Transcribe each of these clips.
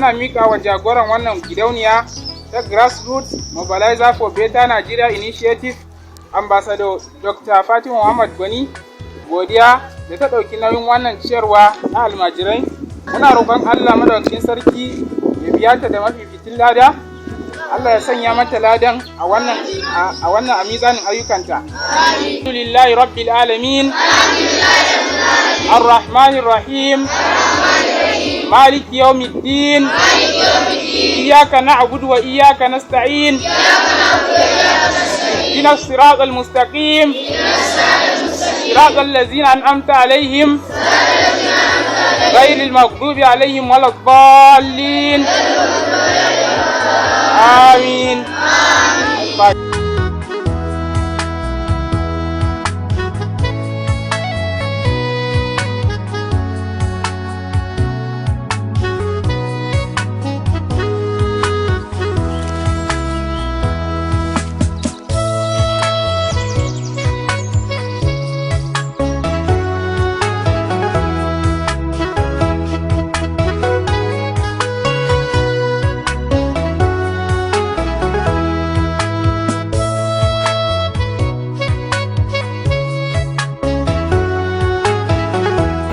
muna mika wa jagoran wannan gidauniya ta Grassroots Mobilizer for Better Nigeria Initiative, Ambassador Dr. Fatima Muhammad Gwani, godiya da ta ɗauki nauyin wannan ciyarwa na almajirai. Muna roƙon Allah madaukakin sarki ya biya ta da mafificin lada. Allah ya sanya mata ladan a wannan a mizanin ayyukanta. Alhamdulillahi rabbil alamin. Ar-Rahmanir Rahim. Maliki yawmiddin. Iyyaka na'budu wa iyyaka nasta'in. Ihdinas siratal mustaqim. Siratal ladzina an'amta alaihim. غير المغضوب عليهم ولا الضالين. آمين.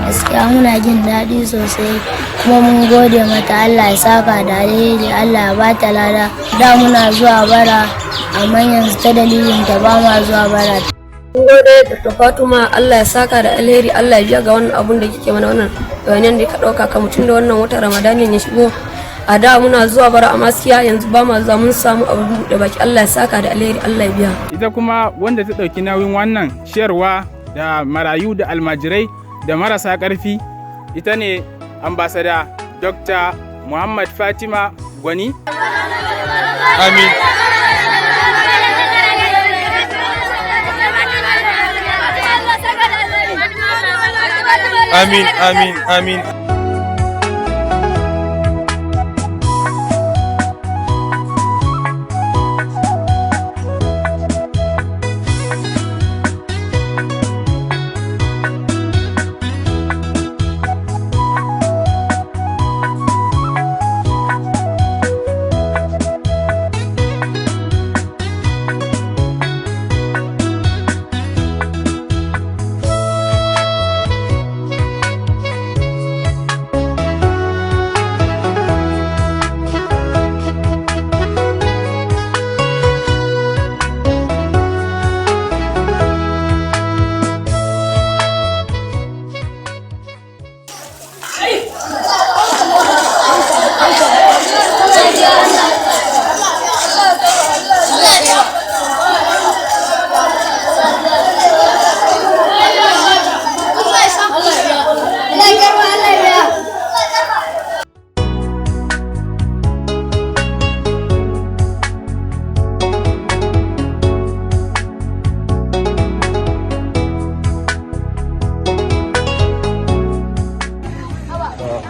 gaskiya muna jin daɗi sosai kuma mun gode mata. Allah ya saka da alheri, Allah ya bata lada. Da muna zuwa bara amma yanzu ta dalilin ta ba ma zuwa bara. Mun gode da Fatima, Allah ya saka da alheri, Allah ya biya ga wannan abun da kike mana, wannan bayanan da ka ɗauka ka mutum da wannan watan Ramadanin ya shigo. A da muna zuwa bara a maskiya, yanzu ba ma zuwa, mun samu abu da baki. Allah ya saka da alheri, Allah ya biya. Ita kuma wanda ta ɗauki nauyin wannan ciyarwa da marayu da almajirai da marasa ƙarfi, ita ne ambasada Dr. Muhammad Fatima Gwani. Amin. Amin, amin, amin.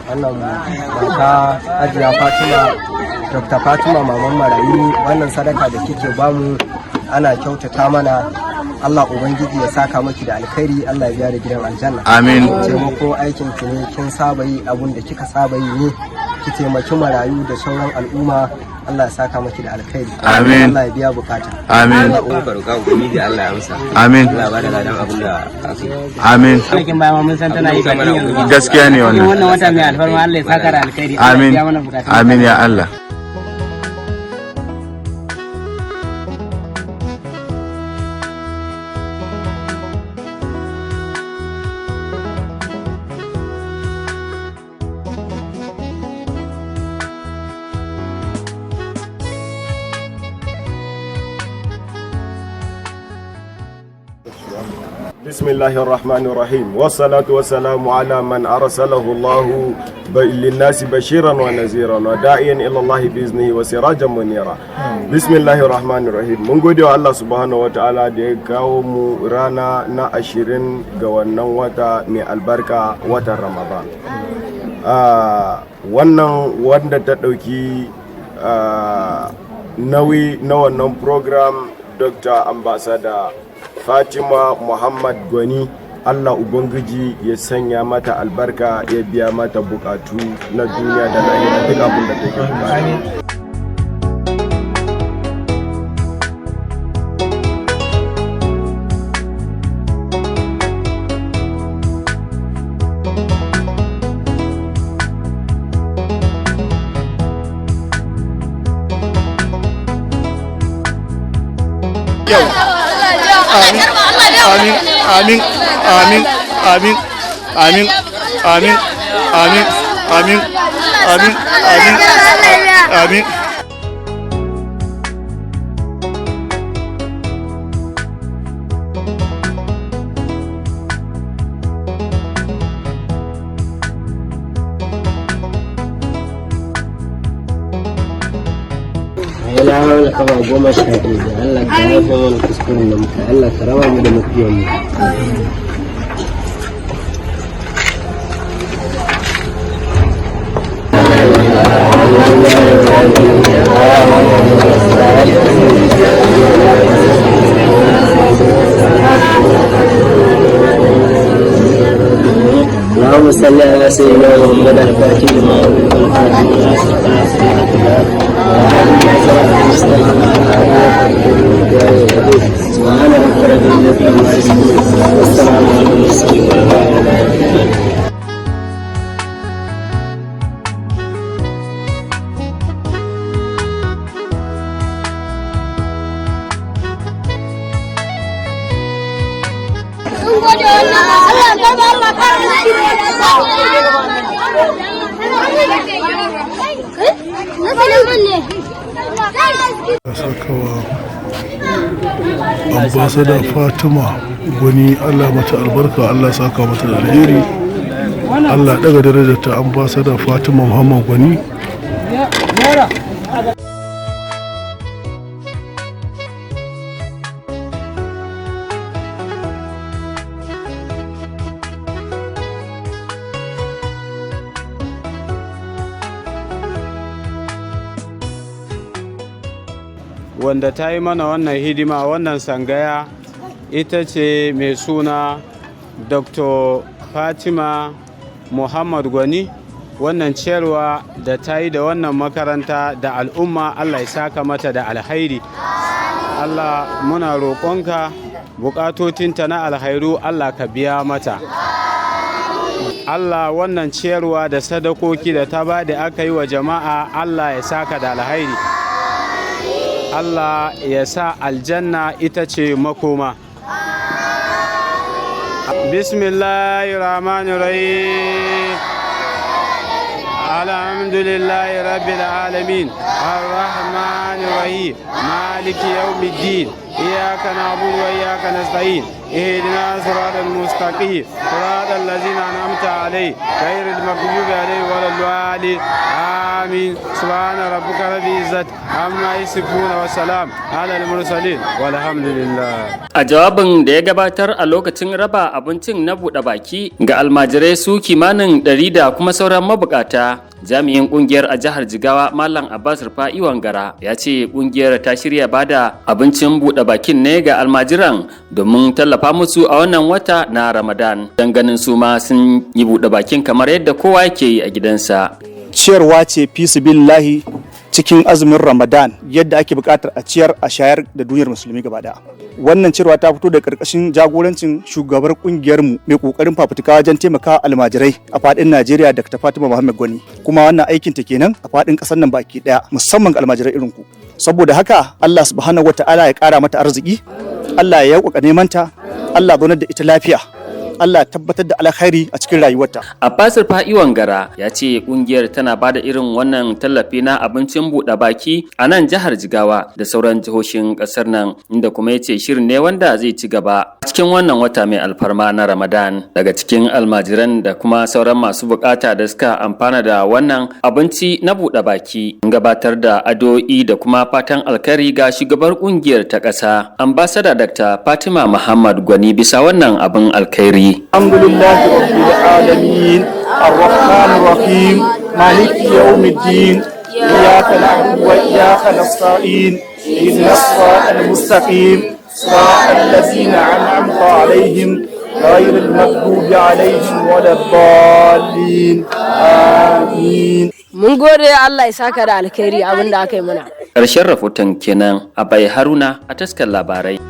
wannan mata Hajiya Fatima, Dr. Fatima Maman Marayu, wannan sadaka da kike bamu ana kyautata mana. Allah Ubangiji ya saka maki da alkhairi, Allah ya biya da gidan aljanna. Amin. Taimako aikin ki ne, kin saba yi abun da kika saba yi ne, ki taimaki marayu da sauran al'umma. Allah ya saka maki da alkhairi. Amin. Allah ya biya bukata. Amin. Allah ya roƙa Ubangiji Allah ya amsa. Amin. Allah ya bada ladan abun da ake. Amin. Aikin bayan mun san tana yi kafin Gaskiya ne wannan. wannan wata mai alfarma, Allah ya saka da alkhairi. Amin. Allah ya biya mana bukatun. Amin ya Allah. بسم الله الرحمن الرحيم والصلاة والسلام على من أرسله الله للناس بشيرا ونذيرا وداعيا إلى الله بإذنه وسراجا منيرا. بسم الله الرحمن الرحيم. من gode wa Allah subhanahu wa ta'ala da ya kawo mu rana na 20 ga wannan wata mai albarka, watan Ramadan. Wannan wanda ta ɗauki nauyi na wannan program, Dr. Ambassador Fatima Muhammad Gwani, Allah Ubangiji ya sanya mata albarka, ya biya mata bukatu na duniya da lahira duk abin da take bukata. Amin, amin, amin, amin, amin, amin, amin, amin, amin, amin. Yana hawa kama 11 da Allah ka yafe mana kuskuren da muka Allah ka raba mu da mafiyan mu. اللهم صل على سيدنا محمد الفاتح لما سبحان ربك رب العزة عما يصفون والسلام على المرسلين. Ambassador Fatima Gwani, Allah mata albarka, Allah saka mata da alheri, Allah daga darajar ta Ambassador Fatima Muhammad Gwani. Wanda ta yi mana wannan hidima wannan sangaya ita ce mai suna Dr. Fatima Muhammad Gwani. Wannan ciyarwa da ta yi da wannan makaranta da al'umma, Allah ya saka mata da alhairi. Allah muna roƙonka buƙatotinta na alhairu Allah ka biya mata. Allah wannan ciyarwa da sadakoki da ta ba da aka yi wa jama'a, Allah ya saka da alhairi. Allah ya sa aljanna ita ce makoma. Bismillahirrahmanirrahim. Alhamdulillahi rabbil alamin. Arrahmanirrahim. Maliki yawmiddin. Iyyaka na'budu wa iyyaka nasta'in. اهدنا صراط المستقيم صراط الذين أنعمت عليهم غير المغضوب عليهم ولا الضالين آمين. سبحان ربك رب العزة عما يصفون وسلام على المرسلين والحمد لله. A jawabin da ya gabatar a lokacin raba abincin na buɗe baki ga almajirai su kimanin 100 da kuma sauran mabukata, jami'in kungiyar a jihar Jigawa Malam Abbas Rufa'i Wangara ya ce kungiyar ta shirya bada abincin buɗe bakin ne ga almajiran domin tallafa musu a wannan wata na Ramadan, dan ganin su ma sun yi buɗe bakin kamar yadda kowa yake yi a gidansa. Ciyarwa ce fi sabilillahi cikin azumin Ramadan, yadda ake buƙatar a ciyar a shayar da duniyar musulmi gaba daya. Wannan ciyarwa ta fito da karkashin jagorancin shugabar kungiyar mu mai kokarin fafutuka wajen taimaka almajirai a fadin Najeriya, Dr. Fatima Muhammad Gwani. Kuma wannan aikin ta kenan a fadin kasar nan baki daya, musamman ga almajirai irin ku. Saboda haka Allah subhanahu wataala ya kara mata arziki, Allah ya yauka neman ta, Allah ya zaunar da ita lafiya, Allah tabbatar da alkhairi a cikin rayuwarta. Abbas Rufa'i Wangara ya ce kungiyar tana bada irin wannan tallafi na abincin buɗe baki a nan jihar Jigawa da sauran jihohin ƙasar nan, inda kuma ya ce shirin ne wanda zai ci gaba cikin wannan wata mai alfarma na Ramadan. Daga cikin almajiran da kuma sauran masu bukata da suka amfana da wannan abinci na buɗe baki, an gabatar da addu'o'i da kuma fatan alkhairi ga shugabar kungiyar ta ƙasa, Ambassador Dr. Fatima Muhammad Gwani, bisa wannan abin alkhairi. الحمد لله رب العالمين الرحمن الرحيم مالك يوم الدين إياك نعبد وإياك نستعين اهدنا الصراط المستقيم صراط الذين أنعمت عليهم غير المغضوب عليهم ولا الضالين آمين. mun gode Allah ya saka da alkhairi abin da aka yi mana. Ƙarshen rahoton kenan a Bai Haruna a taskar labarai.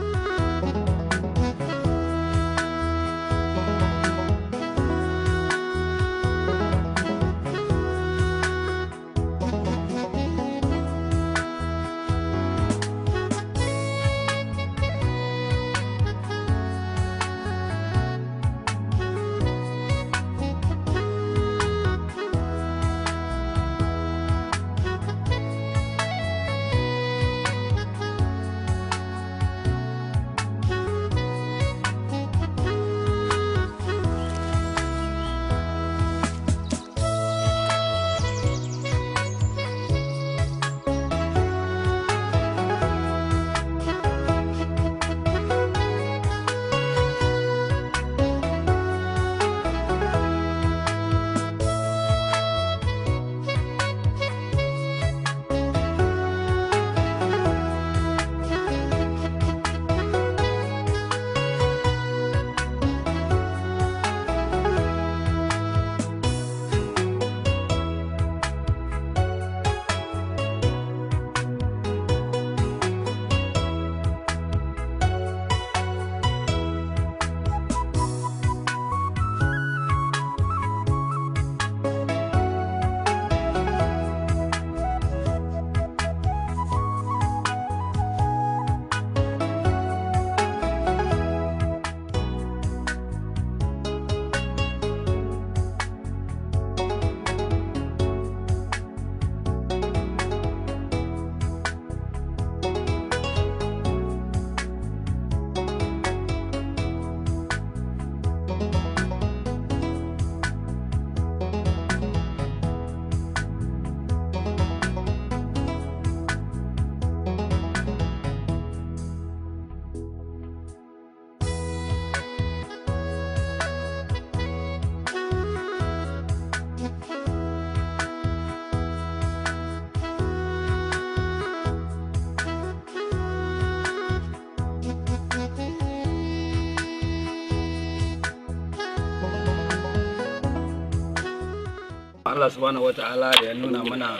Allah subhanahu wata'ala da ya nuna mana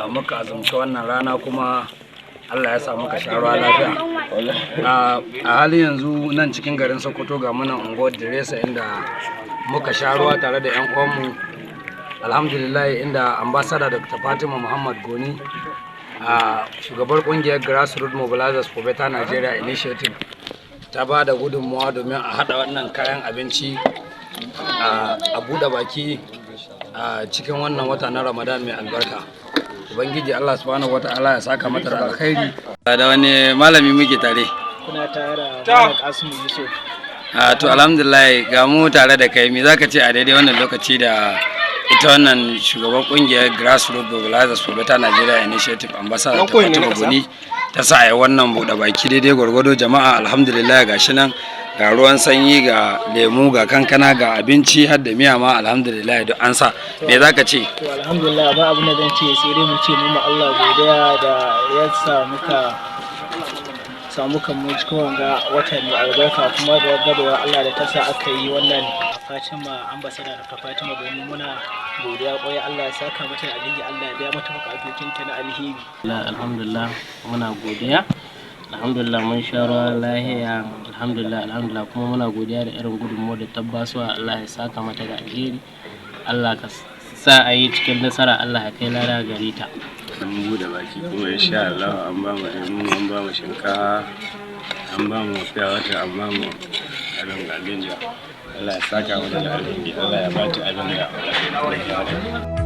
muka azumci wannan rana kuma Allah ya sa muka sha ruwa lafiya. A halin yanzu nan cikin garin Sokoto ga muna unguwar Diresa inda muka sha ruwa tare da 'yan uwanmu. Alhamdulillah inda ambassador Dr. Fatima Muhammad Goni shugabar kungiyar Grassroots Mobilizers for Better Nigeria Initiative ta ba da gudunmuwa domin a haɗa wannan kayan abinci a buɗe baki a cikin wannan wata na Ramadan mai albarka. Ubangiji Allah subhanahu wata'ala ya saka mata da alkhairi. Da wani malami muke tare? Kuna tare da Malam Kasimu Yusuf. To alhamdulillah ga mu tare da kai, me zaka ce a daidai wannan lokaci da ita wannan shugaban kungiyar Grassroots Mobilizers for Better Nigeria Initiative ambassador ta Fatima Goni ta sa ai wannan buɗe baki daidai gwargwado jama'a alhamdulillah gashi nan ga ruwan sanyi ga lemu ga kankana ga abinci har da miya ma alhamdulillah duk an sa me zaka ce? To alhamdulillah ba abin da zan ce sai dai mu ce mu Allah godiya da ya samu kan mu cikin wanga watan mai albarka kuma da gabawa Allah da ta sa aka yi wannan Fatima ambassador da Fatima Goni muna godiya kwarai Allah ya saka mata da alheri Allah ya biya mata bukatun ta na alheri. Alhamdulillah muna godiya. Alhamdulillah mun sha ruwa lahiya alhamdulillah kuma muna godiya da irin gudunmuwar da tabbasuwa Allah ya saka mata da alheri Allah ka sa a yi cikin nasara Allah ya kai lada gare ta. Mun bude baki kuma insha Allah an ba mu lemu an ba mu shinkafa an ba mu fiya wata an ba mu abin da Allah ya saka mata da alheri Allah ya ba ta abin da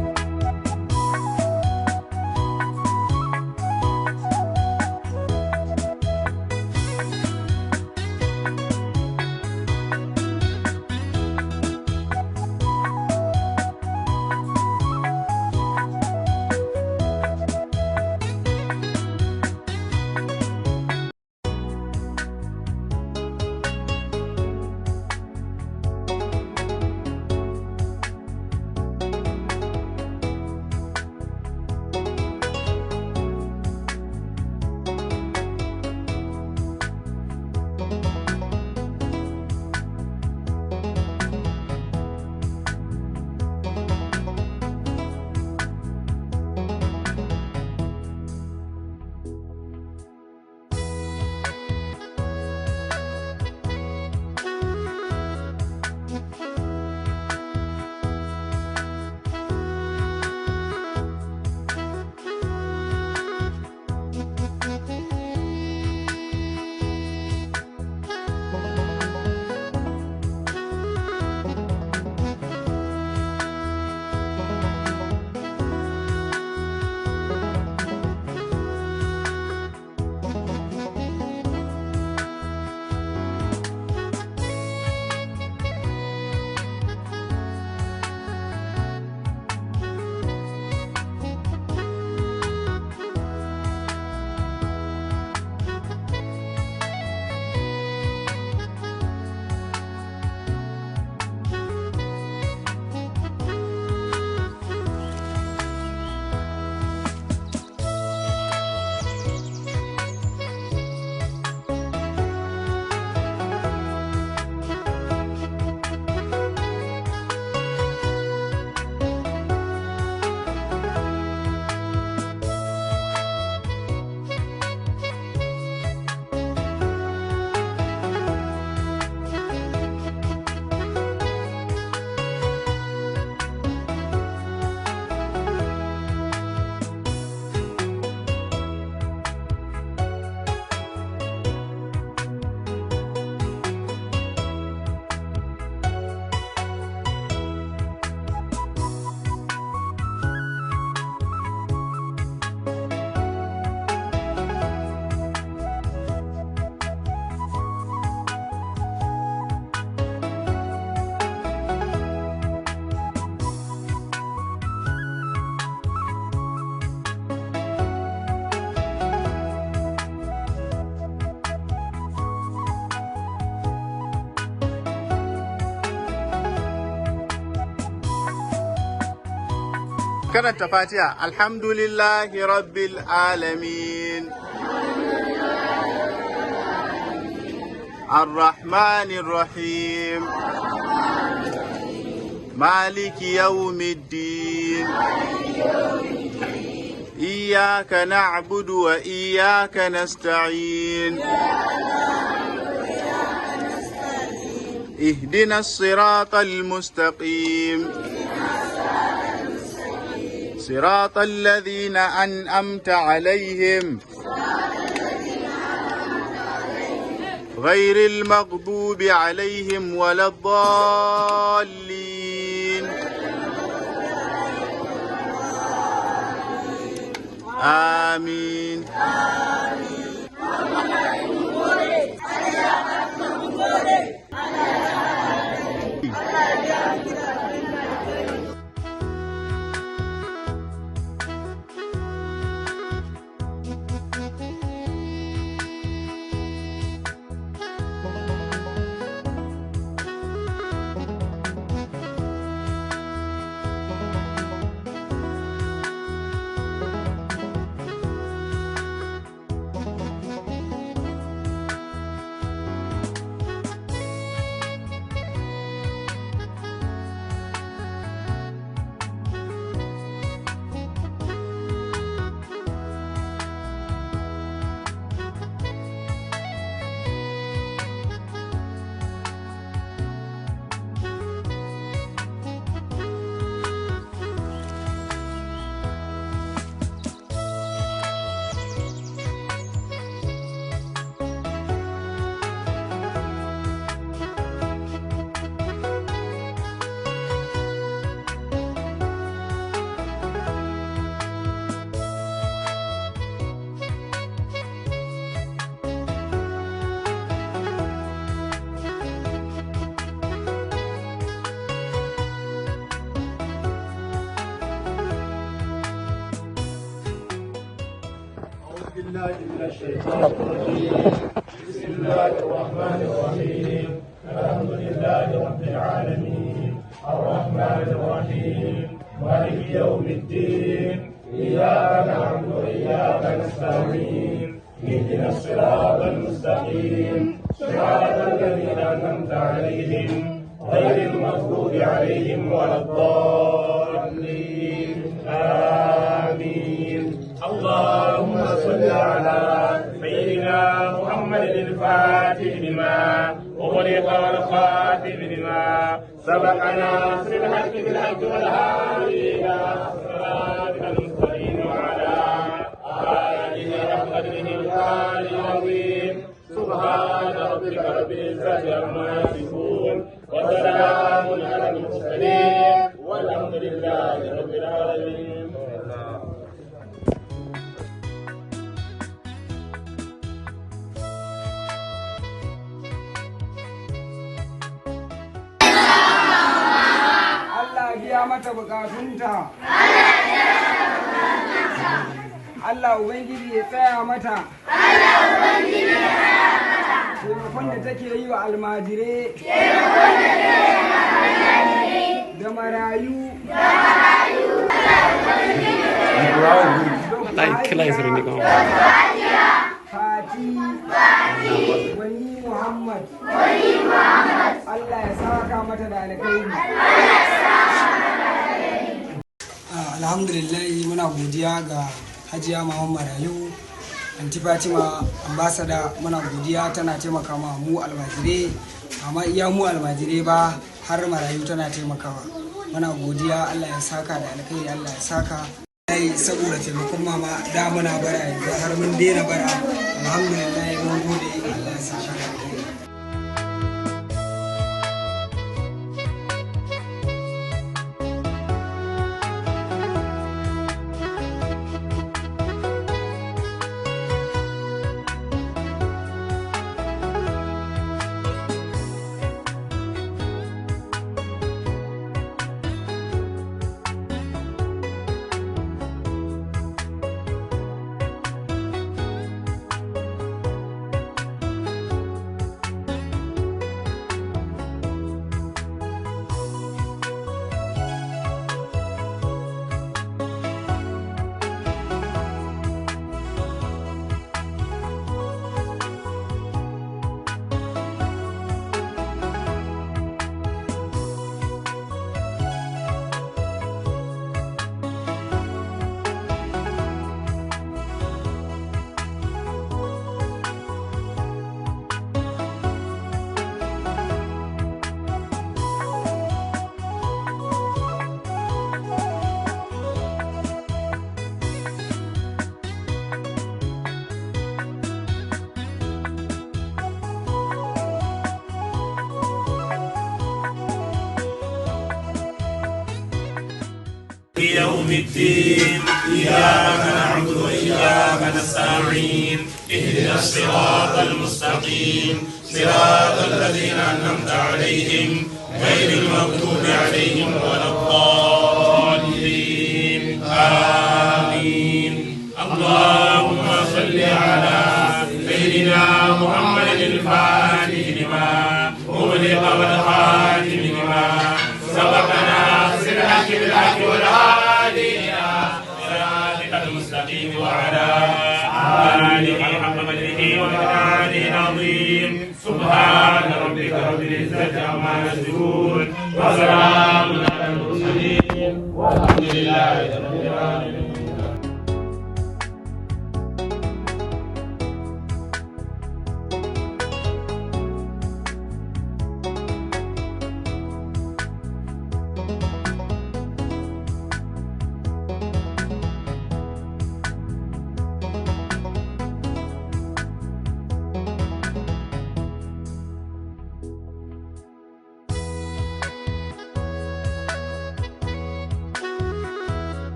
karanta Fatiha. Alhamdulillahi rabbil alamin. Ar-Rahmanir Rahim. Maliki yawmiddin. إياك نعبد وإياك نستعين اهدنا الصراط المستقيم صراط الذين أنعمت عليهم غير المغضوب عليهم ولا الضالين آمين. بسم الله الرحمن الرحيم الحمد لله رب العالمين الرحمن الرحيم مالك يوم الدين إياك نعبد وإياك نستعين اهدنا الصراط المستقيم صراط الذين أنعمت عليهم غير المغضوب عليهم ولا الضالين آمين. اللهم صل على سيدنا محمد الفاتح لما أغلق والخاتم لما سبق ناصر الحق بالحق والهادي إلى صراطك المستقيم وعلى آله حق قدره العالي العظيم. سبحان ربك رب العزة عما يصفون وسلام على المرسلين والحمد لله رب العالمين. biya mata bukatunta. Allah Ubangiji ya tsaya mata. Taimakon da take yi wa almajire da marayu. Fati Wani Muhammad. Allah ya saka mata da alkhairi. Alhamdulillah muna godiya ga Hajiya Muhammad Marayu Anti Fatima ambassador, muna godiya tana taimaka ma mu almajire, amma iya mu almajire ba har marayu tana taimakawa. Muna godiya, Allah ya saka da alkhairi, Allah ya saka. Saboda taimakon mama da muna bara yanzu har mun daina bara. Alhamdulillah mun gode, Allah ya saka da alkhairi. يوم الدين إياك نعبد وإياك نستعين اهدنا الصراط المستقيم صراط الذين أنعمت عليهم غير المغضوب عليهم ولا الضالين آمين. اللهم صل على سيدنا محمد الفاتح لما أغلق والخاتم لما سبقنا بالحق بالحق والهادي إلى صراطك المستقيم وعلى آله حق قدره ومقداره العظيم. سبحان ربك رب العزة عما يصفون وسلام على المرسلين والحمد لله رب العالمين.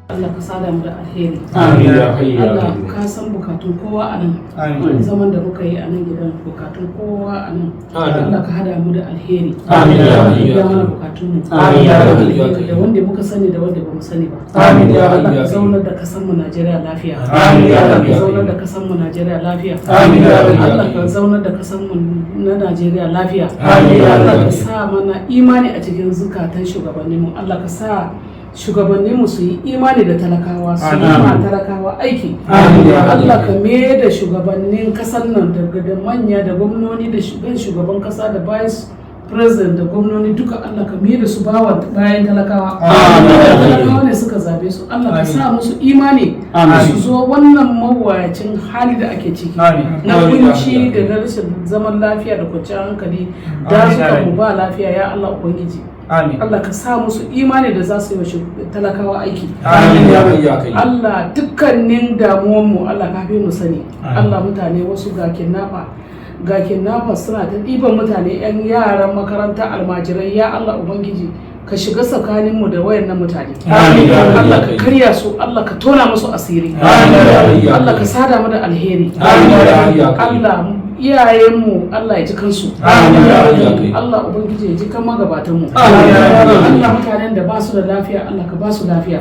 Allah ka sada mu da alheri. Amin ya hayyu ya Allah qayyum. ka san bukatun kowa a nan. Amin. Zaman da muka yi a nan gidan bukatun kowa a nan. Amin. Allah ka hada mu da alheri. Amin ya hayyu ya mana qayyum. bukatun mu. Amin ya hayyu ya Da qayyum. wanda muka sani da wanda bamu sani ba. Amin ya hayyu Allah ya ka qayyum. zaunar da kasan mu Najeriya lafiya. Amin ya Allah hayyu ka ya zaunar da qayyum. kasan mu Najeriya lafiya. Amin ya hayyu ya Allah ka qayyum. zaunar da kasan mu na Najeriya lafiya. Amin ya Allah hayyu ya ka sa mana imani a cikin zukatan shugabanninmu. Allah ka sa shugabanninmu su yi imani da talakawa su yi ma talakawa aiki. Allah ka me da shugabannin kasar nan daga da manya da gwamnoni da shugaban kasa da vice president da gwamnoni duka Allah ka me da su bayan talakawa. Talakawa ne suka zabe su. Allah ka sa musu imani su zo wannan mawuyacin hali da ake ciki na kunci da na rashin zaman lafiya da kwanciyar hankali da suka mu ba lafiya ya Allah Ubangiji. Allah ka sa musu imani da za su yi wa talakawa aiki. Allah dukkanin damuwanmu Allah ka fi mu sani. Allah mutane wasu ga kidnapper suna ta ɗiban mutane 'yan yaran makaranta almajirai ya Allah Ubangiji ka shiga tsakaninmu da wayannan mutane. Allah ka karya su, Allah ka tona musu asiri. Allah ka sada mu da alheri. Allah iyayenmu Allah ya ji kansu. Allah Ubangiji ya ji kan magabatanmu. Allah mutanen da ba su da lafiya Allah ka ba su lafiya.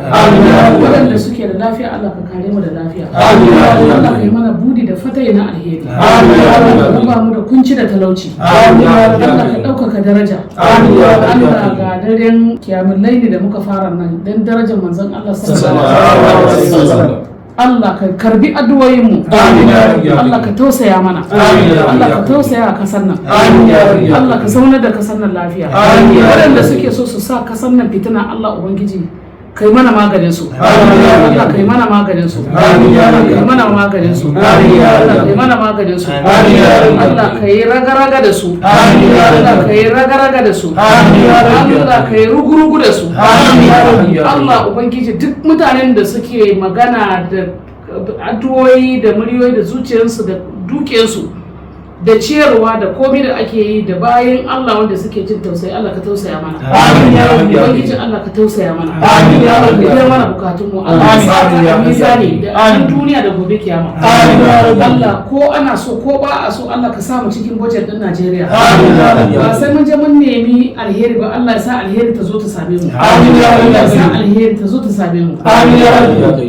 Waɗanda suke da lafiya Allah ka kare mu da lafiya. Allah ka yi mana budi da fatai na alheri. Allah ka ba mu da kunci da talauci. Allah ka ɗaukaka daraja. Allah ga daren kiyamun laili da muka fara nan don darajar manzon Allah sallallahu alaihi wasallam. Allah ka karbi addu'o'inmu. Allah ka tausaya mana. Allah ka tausaya a kasar nan. Allah ka zaunar da kasar nan lafiya. Waɗanda suke so su sa kasar nan fitina Allah Ubangiji kai mana maganin su. Allah kai mana maganin su. Kai mana maganin su. Allah kai mana maganin su. Allah kai raga-raga da su. Allah kai raga-raga da su. Allah kai rugu-rugu da su. Allah Ubangiji duk mutanen da suke magana da addu'o'i da muryoyi da zuciyarsu da dukiyarsu da ciyarwa da komai da ake yi da bayan Allah wanda suke jin tausayi Allah ka tausaya mana. Amin ya rabbi. Ubangiji Allah ka tausaya mana. Amin ya rabbi. Biya mana bukatun mu. Allah ya sa ka mizani da duniya da gobe kiyama. Amin ya rabbi. Allah ko ana so ko ba a so Allah ka sa mu cikin budget din Najeriya. Amin ya rabbi. Ba sai mun je mun nemi alheri ba Allah ya sa alheri ta zo ta same mu. Amin ya rabbi. Allah ya sa alheri ta zo ta same mu. Amin ya rabbi.